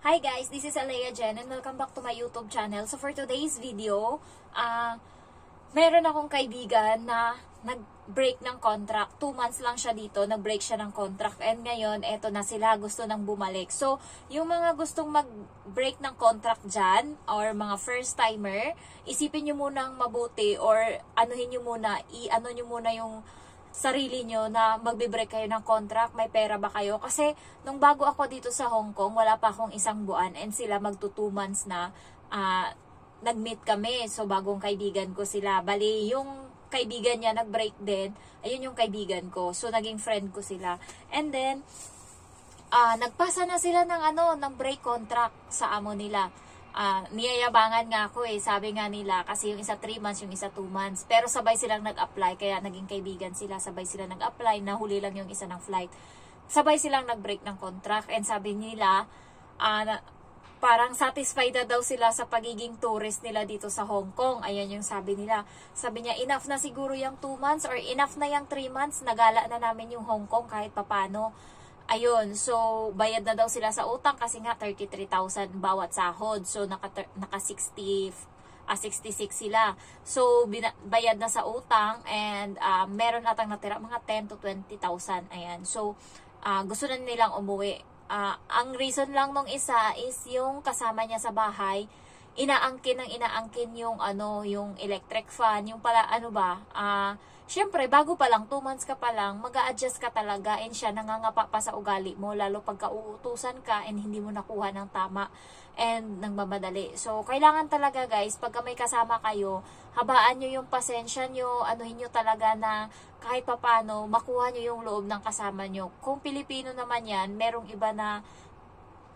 Hi guys, this is Alea Jen and welcome back to my YouTube channel. So for today's video, meron akong kaibigan na nag-break ng contract. 2 months lang siya dito, nag-break siya ng contract. And ngayon, eto na sila, gusto nang bumalik. So, yung mga gustong mag-break ng contract dyan, or mga first timer, isipin nyo munang mabuti or anuhin nyo muna, i-ano nyo muna yung sarili nyo na magbe-break kayo ng contract, may pera ba kayo? Kasi nung bago ako dito sa Hong Kong, wala pa akong 1 buwan and sila magto 2 months na nag-meet kami. So bagong kaibigan ko sila. Bali, yung kaibigan niya nag-break din, ayun yung kaibigan ko. So naging friend ko sila. And then, nagpasa na sila ng break contract sa amo nila. Niyayabangan nga ako sabi nga nila, kasi yung isa 3 months, yung isa 2 months. Pero sabay silang nag-apply, kaya naging kaibigan sila. Sabay silang nag-apply, nahuli lang yung isa ng flight. Sabay silang nag-break ng contract. And sabi nila, parang satisfied na daw sila sa pagiging tourist nila dito sa Hong Kong. Ayan yung sabi nila. Sabi niya, enough na siguro yung 2 months or enough na yung 3 months. Nagala na namin yung Hong Kong kahit papano. Ayun, so bayad na daw sila sa utang kasi nga 33,000 bawat sahod. So naka 66 sila. So bayad na sa utang and meron atang natira mga 10 to 20,000. Ayan. So gusto na nilang umuwi. Ang reason lang nung isa is yung kasama niya sa bahay, inaangkin yung yung electric fan, yung pala syempre, bago pa lang, 2 months ka pa lang, mag-a-adjust ka talaga and siya nangangapa pa sa ugali mo, lalo pagka uutusan ka and hindi mo nakuha ng tama and nagmamadali. So, kailangan talaga guys, pagka may kasama kayo, habaan nyo yung pasensya nyo, anuhin nyo talaga na kahit papano, makuha nyo yung loob ng kasama nyo. Kung Pilipino naman yan, merong iba na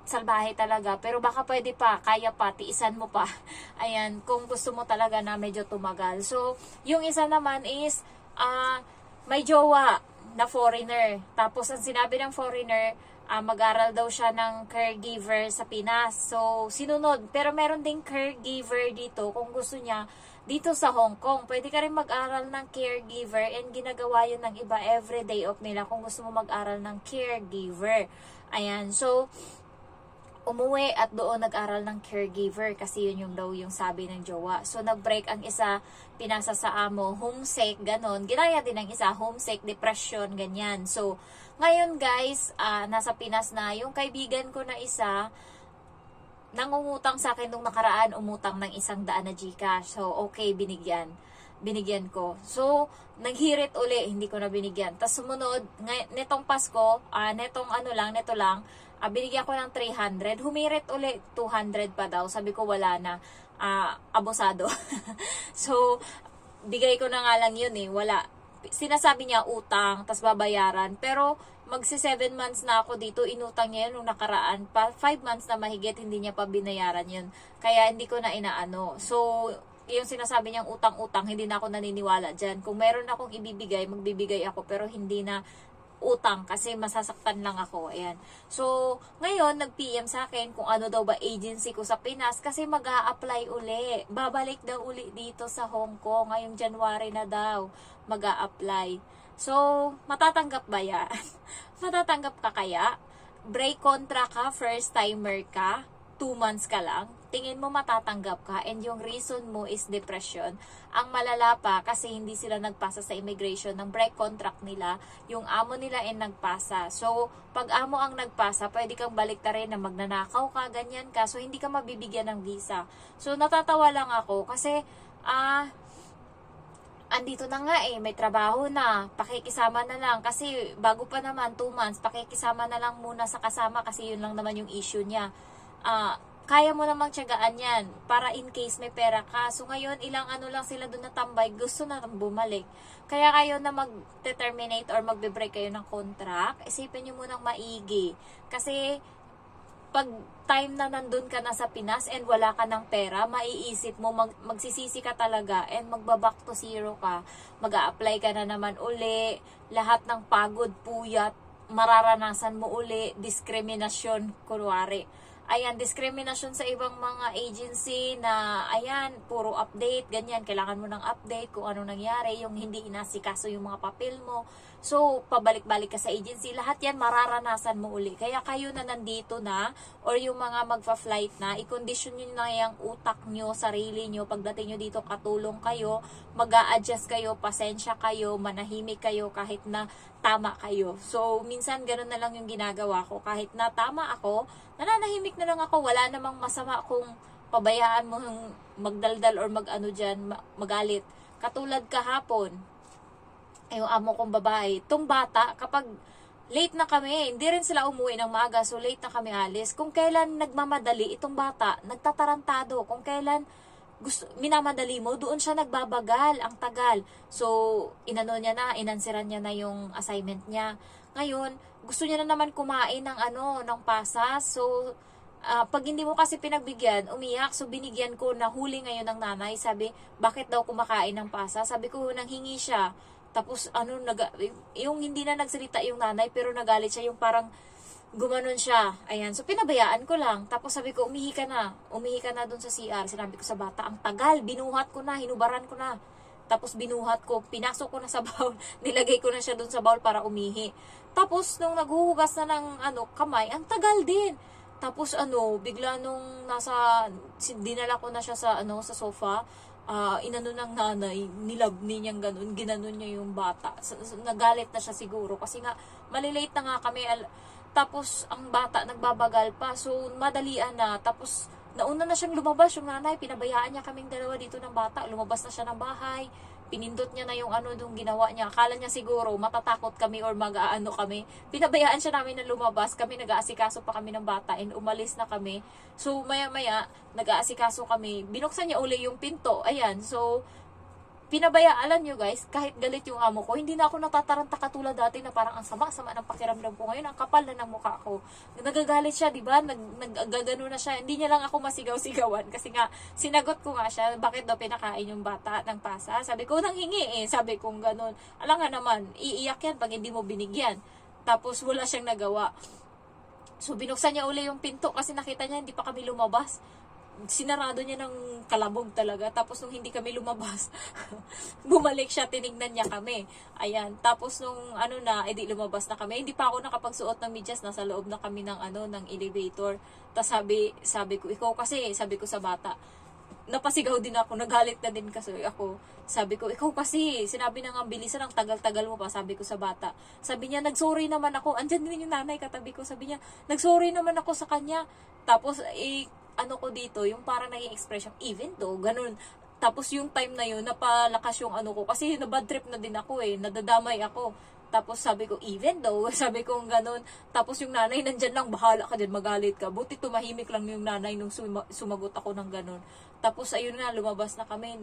salbahe talaga, pero baka pwede pa, kaya pa, tiisan mo pa. Ayan, kung gusto mo talaga na medyo tumagal. So, yung isa naman is, may jowa na foreigner. Tapos, ang sinabi ng foreigner, mag-aral daw siya ng caregiver sa Pinas. So, sinunod. Pero meron ding caregiver dito, kung gusto niya, dito sa Hong Kong. Pwede ka rin mag-aral ng caregiver and ginagawa yun ng iba every day off nila kung gusto mo mag-aral ng caregiver. Ayan. So, umuwi at doon nag-aral ng caregiver kasi yun yung daw yung sabi ng jowa. So, nag-break ang isa, pinasa sa amo, homesick, ganon. Ginaya din ng isa, homesick, depression, ganyan. So, ngayon guys, nasa Pinas na, yung kaibigan ko na isa, nangungutang sa akin nung nakaraan, umutang ng 100 na Gcash. So, okay, binigyan ko. So, naghirit uli, hindi ko na binigyan. Tapos sumunod, netong Pasko, neto lang, binigyan ko ng 300. Humirit uli, 200 pa daw. Sabi ko, wala na. Abusado. So, bigay ko na nga lang yun wala. Sinasabi niya utang, tas babayaran. Pero, magsi 7 months na ako dito, inutang niya yun nung nakaraan. 5 months na mahigit, hindi niya pa binayaran yun. Kaya, hindi ko na inaano. So, yung sinasabi niyang utang-utang, hindi na ako naniniwala dyan. Kung meron akong ibibigay, magbibigay ako. Pero, hindi na utang kasi masasaktan lang ako. Ayan. So, ngayon, nag-PM sa akin kung ano daw ba agency ko sa Pinas kasi mag-a-apply uli. Babalik daw uli dito sa Hong Kong. Ngayong January na daw mag-a-apply. So, matatanggap ba yan? Matatanggap ka kaya? Break contract ka, first timer ka, 2 months ka lang, tingin mo matatanggap ka and yung reason mo is depression. Ang malala pa kasi hindi sila nagpasa sa immigration ng break contract nila, yung amo nila ay nagpasa. So, pag amo ang nagpasa, pwede kang baliktarin na magnanakaw ka, ganyan ka. So, hindi ka mabibigyan ng visa. So, natatawa lang ako kasi, andito na nga may trabaho na, pakikisama na lang. Kasi, bago pa naman, 2 months, pakikisama na lang muna sa kasama kasi yun lang naman yung issue niya. Kaya mo namang tiyagaan yan para in case may pera ka. So ngayon, ilang lang sila doon natambay, gusto na bumalik. Kaya kayo na mag-terminate or magbe-break kayo ng contract, isipin nyo munang maigi. Kasi pag time na nandun ka na sa Pinas and wala ka ng pera, maiisip mo, magsisisi ka talaga and magbaback to zero ka. Mag-a-apply ka na naman uli, lahat ng pagod, puyat, mararanasan mo uli, diskriminasyon, kunwari. Ayan, diskriminasyon sa ibang mga agency na, ayan, puro update, ganyan. Kailangan mo ng update kung ano nangyari, yung hindi inasikaso yung mga papel mo. So, pabalik-balik ka sa agency, lahat yan mararanasan mo uli. Kaya kayo na nandito na, or yung mga magfa-flight na, i-condition nyo na yung utak nyo, sarili nyo, pagdating nyo dito, katulong kayo, mag-a-adjust kayo, pasensya kayo, manahimik kayo, kahit na tama kayo. So, minsan ganun na lang yung ginagawa ko. Kahit na tama ako, nananahimik na lang ako, wala namang masama kung pabayaan mo magdaldal or mag-ano dyan, magalit. Katulad kahapon, yung amo kong babae, itong bata, kapag late na kami, hindi rin sila umuwi ng maaga, so late na kami alis. Kung kailan nagmamadali, itong bata, nagtatarantado. Kung kailan minamadali mo, doon siya nagbabagal, ang tagal. So, inansiran niya na yung assignment niya. Ngayon, gusto niya na naman kumain ng ng pasas. So, pag hindi mo kasi pinagbigyan, umiyak. So, binigyan ko na huli ngayon ng nanay. Sabi, bakit daw kumakain ng pasas? Sabi ko, nanghingi siya. Tapos, yung hindi na nagsalita yung nanay, pero nagalit siya, yung parang gumanon siya. Ayan, so pinabayaan ko lang. Tapos sabi ko, umihi ka na dun sa CR. Sinabi ko sa bata, ang tagal, binuhat ko na, hinubaran ko na. Tapos binuhat ko, pinasok ko na sa bowl, nilagay ko na siya dun sa bowl para umihi. Tapos, nung naghuhugas na ng kamay, ang tagal din. Tapos, bigla nung dinala ko na siya sa sofa, inano ng nanay, nilabni niyang ganun, ginanon niya yung bata. Nagalit na siya siguro kasi nga malilate na nga kami. Tapos ang bata nagbabagal pa, so madalian na. Tapos nauna na siyang lumabas yung nanay, pinabayaan niya kaming dalawa dito ng bata. Lumabas na siya ng bahay, pinindot niya na yung yung ginawa niya. Akala niya siguro matatakot kami or kami. Pinabayaan siya namin na lumabas, kami nag-aasikaso pa kami ng bata and umalis na kami. So maya-maya nag-aasikaso kami, binuksan niya uli yung pinto. Ayan, so pinabayaan, alam nyo guys, kahit galit yung amo ko, hindi na ako natataranta katulad dati na parang ang sama-sama ng pakiramdam ko. Ngayon, ang kapal na ng mukha ko. Nagagalit siya, diba? Naggagano na siya. Hindi niya lang ako masigaw-sigawan kasi nga, sinagot ko nga siya, bakit daw pinakain yung bata ng pasa? Sabi ko, nanghingi eh. Sabi ko, ganun. Alam nga naman, iiyak yan pag hindi mo binigyan. Tapos, wala siyang nagawa. So, binuksan niya uli yung pinto kasi nakita niya, hindi pa kami lumabas. Sinarado niya ng kalabog talaga. Tapos nung hindi kami lumabas, bumalik siya, tinignan niya kami. Ayan. Tapos nung edi lumabas na kami. Hindi pa ako nakapagsuot ng medyas, nasa loob na kami ng ng elevator. Tapos sabi ko, ikaw kasi, sabi ko sa bata, napasigaw din ako, nagalit na din kasi ako. Sabi ko, ikaw kasi, sinabi na nga bilisan, ang tagal-tagal mo pa, sabi ko sa bata. Sabi niya, nagsorry naman ako. Andyan din yung nanay katabi ko. Sabi niya, nagsorry naman ako sa kanya. Tapos, ko dito, yung parang naging expression, even though, ganun. Tapos yung time na yun, napalakas yung ko, kasi nabad trip na din ako nadadamay ako. Tapos sabi ko, even though, sabi ko ganun. Tapos yung nanay, nandyan lang, bahala ka din, magalit ka. Buti tumahimik lang yung nanay nung sumagot ako ng ganun. Tapos ayun nga, lumabas na kami,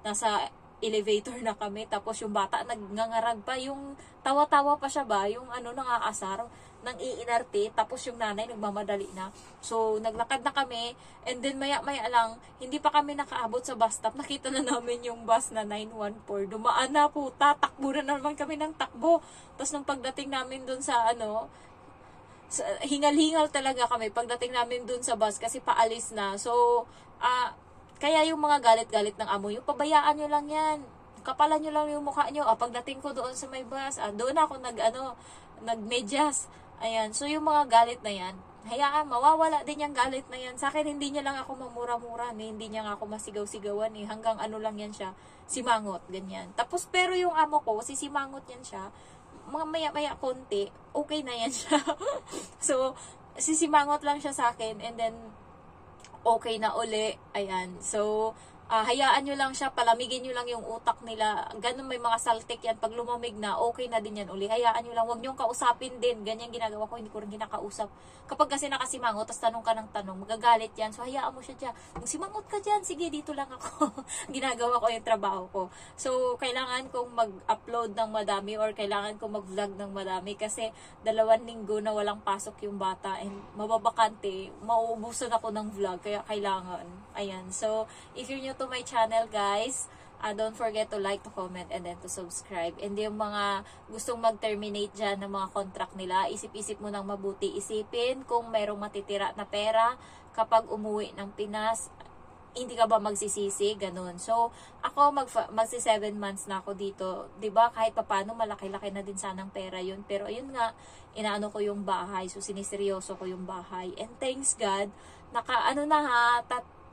nasa elevator na kami. Tapos yung bata, nagngangarag pa, yung tawa-tawa pa siya ba, yung nangaasar, nang iinarte, tapos yung nanay nagmamadali na. So, naglakad na kami, and then maya-maya lang, hindi pa kami nakaabot sa bus stop, nakita na namin yung bus na 914, dumaan na po, takbo na naman kami ng takbo. Tapos nung pagdating namin dun sa hingal-hingal talaga kami, pagdating namin dun sa bus, kasi paalis na. So, kaya yung mga galit-galit ng amo, yung pabayaan nyo lang yan, kapalan nyo lang yung mukha nyo. Pagdating ko doon sa may bus, doon ako nagmedyas. Ayan, so yung mga galit na yan, hayaan, mawawala din yung galit na yan. Sa akin, hindi niya lang ako mamura-mura, hindi niya nga ako masigaw-sigawan hanggang lang yan siya, simangot, ganyan. Tapos, pero yung amo ko, simangot yan siya, mga maya-maya konti, okay na yan siya. So, sisimangot lang siya sa akin, and then, okay na uli, ayan. So, hayaan nyo lang siya, palamigin nyo lang yung utak nila. Ganun, may mga saltik yan. Pag lumamig na, okay na din yan uli. Hayaan nyo lang, huwag nyo kausapin din. Ganyan ginagawa ko, hindi ko rin kinakausap. Kapag kasi nakasimangot, tas tanong ka ng tanong, magagalit yan. So, hayaan mo siya dyan. Kung simangot ka dyan, sige, dito lang ako. Ginagawa ko yung trabaho ko. So, kailangan kong mag-upload ng madami or kailangan kong mag-vlog ng madami kasi 2 linggo na walang pasok yung bata and mababakante, mauubusan ako ng vlog. Kaya kailangan. Ayan. So, if you're new to my channel, guys, don't forget to like, to comment, and then to subscribe. And yung mga gustong mag-terminate dyan ng mga contract nila, isip-isip mo nang mabuti. Isipin kung mayroong matitira na pera kapag umuwi ng Pinas. hindi ka ba magsisisi, ganun. So, ako magsi 7 months na ako dito, 'di ba? Kahit papaano malaki-laki na din sanang pera 'yun, pero ayun nga, inaano ko yung bahay, so siniseryoso ko yung bahay. And thanks God,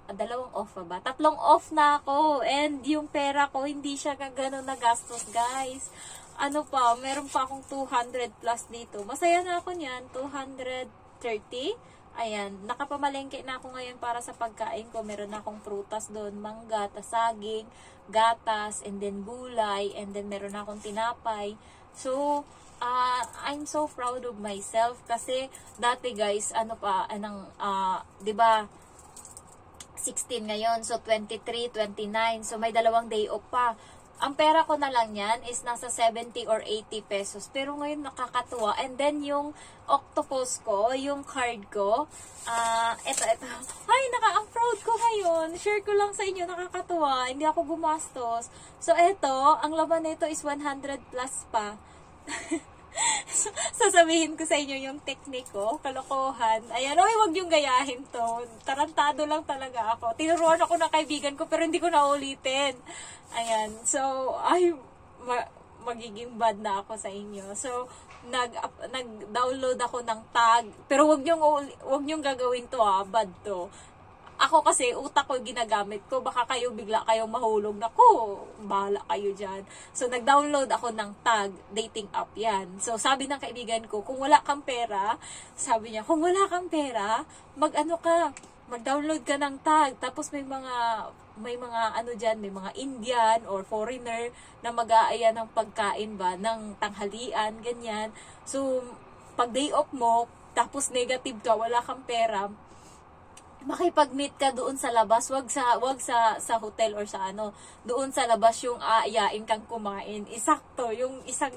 dalawang off pa ba? 3 off na ako, and yung pera ko hindi siya gano'n nagastos, guys. Ano pa, meron pa akong 200 plus dito. Masaya na ako niyan, 230. Ayan, nakapamalengke na ako ngayon para sa pagkain ko. Meron na akong prutas doon, mangga, saging, gatas, and then gulay, and then meron na akong tinapay. So, I'm so proud of myself kasi dati guys, 'di ba? 16 ngayon, so 23, 29, so may 2 day off pa. Ang pera ko na lang yan is nasa 70 or 80 pesos. Pero ngayon nakakatuwa. And then yung octopus ko, yung card ko, ito. Ay, ang proud ko ngayon. Share ko lang sa inyo, nakakatuwa. Hindi ako gumastos. So, ito, ang laman nito is 100 plus pa. Sasabihin ko sa inyo yung technique ko, kalokohan. Ayan, huwag yung gayahin to. Tarantado lang talaga ako. Tinuruan ako ng kaibigan ko, pero hindi ko na ulitin. Ayan, so, magiging bad na ako sa inyo. So, nag-download ako ng tag, pero wag nyong gagawin to, bad to. Ako kasi, utak ko ginagamit ko. Baka kayo bigla kayong mahulog. Naku, bahala kayo dyan. So, nag-download ako ng tag, dating app yan. So, sabi ng kaibigan ko, kung wala kang pera, sabi niya, kung wala kang pera, mag-download ka ng tag. Tapos may mga dyan, may mga Indian or foreigner na mag-aaya ng pagkain ba, ng tanghalian, ganyan. So, pag day off mo, tapos negative ka, wala kang pera, makipag-meet ka doon sa labas, wag sa hotel or sa doon sa labas yung aayain kang kumain. Isakto, yung isang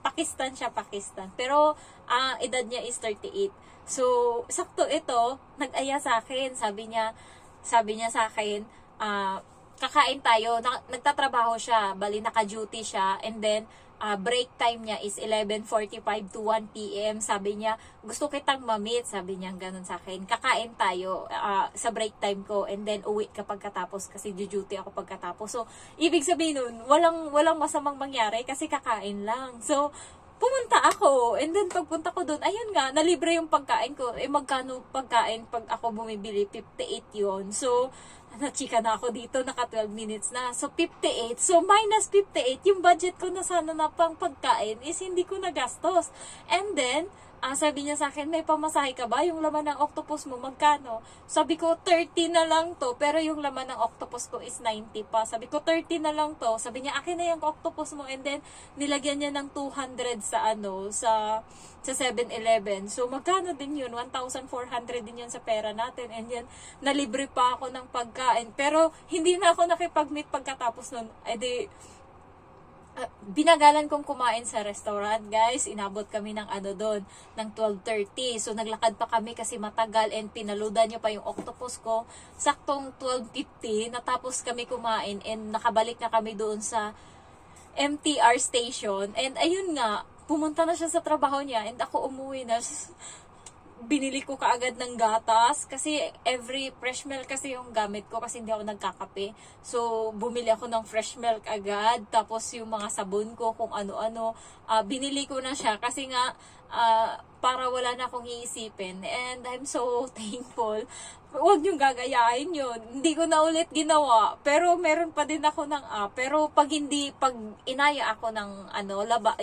Pakistan siya, Pakistan. Pero edad niya is 38. So, sakto ito, nag-aya sa akin. Sabi niya sa akin, kakain tayo. Nagtatrabaho siya, bali naka-duty siya, and then break time niya is 11:45 to 1 p.m. Sabi niya, gusto kitang ma-meet. Sabi niya ganun sa akin. Kakain tayo sa break time ko, and then uwi ka pagkatapos kasi duty ako pagkatapos. So, ibig sabihin nun, walang masamang mangyari kasi kakain lang. So, pumunta ako, and then pagpunta ko doon, ayun nga, nalibre yung pagkain ko. Magkano pagkain pag ako bumibili? 58 yun. So, nachika na ako dito, naka 12 minutes na. So, 58. So, minus 58, yung budget ko na sana na pang pagkain is hindi ko nagastos. And then, sabi niya sa akin, may pamasahe ka ba? Yung laman ng octopus mo, magkano? Sabi ko, 30 na lang to, pero yung laman ng octopus ko is 90 pa. Sabi ko, 30 na lang to. Sabi niya, akin na yung octopus mo. And then, nilagyan niya ng 200 sa 7-Eleven. So, magkano din yun? 1,400 din yun sa pera natin. And yan, nalibre pa ako ng pagkain. Pero, hindi na ako nakipag-meet pagkatapos nun. Binagalan kong kumain sa restaurant, guys. Inabot kami ng doon, ng 12:30. So, naglakad pa kami kasi matagal, and pinaludan nyo pa yung octopus ko. Saktong 12:50, natapos kami kumain, and nakabalik na kami doon sa MTR station. And ayun nga, pumunta na siya sa trabaho niya, and ako umuwi na. Binili ko kaagad ng gatas kasi every fresh milk kasi yung gamit ko kasi hindi ako nagkakape. So, bumili ako ng fresh milk agad. Tapos yung mga sabon ko, kung ano-ano, binili ko na siya kasi nga para wala na akong iisipin. And I'm so thankful. Huwag niyong gagayahin yun. Hindi ko na ulit ginawa. Pero meron pa din ako ng pero pag inaya ako ng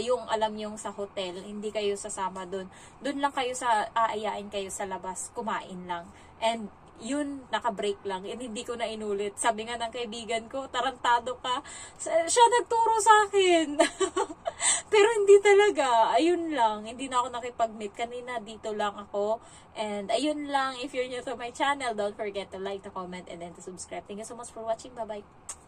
yung alam yung sa hotel, hindi kayo sasama dun. Dun lang kayo aayain kayo sa labas, kumain lang. And yun, naka-break lang. And hindi ko na inulit. Sabi nga ng kaibigan ko, tarantado ka. Siya nagturo sa akin. Pero hindi talaga. Ayun lang. Hindi na ako nakipag-meet. Kanina dito lang ako. And ayun lang. If you're new to my channel, don't forget to like, to comment, and then to subscribe. Thank you so much for watching. Bye-bye.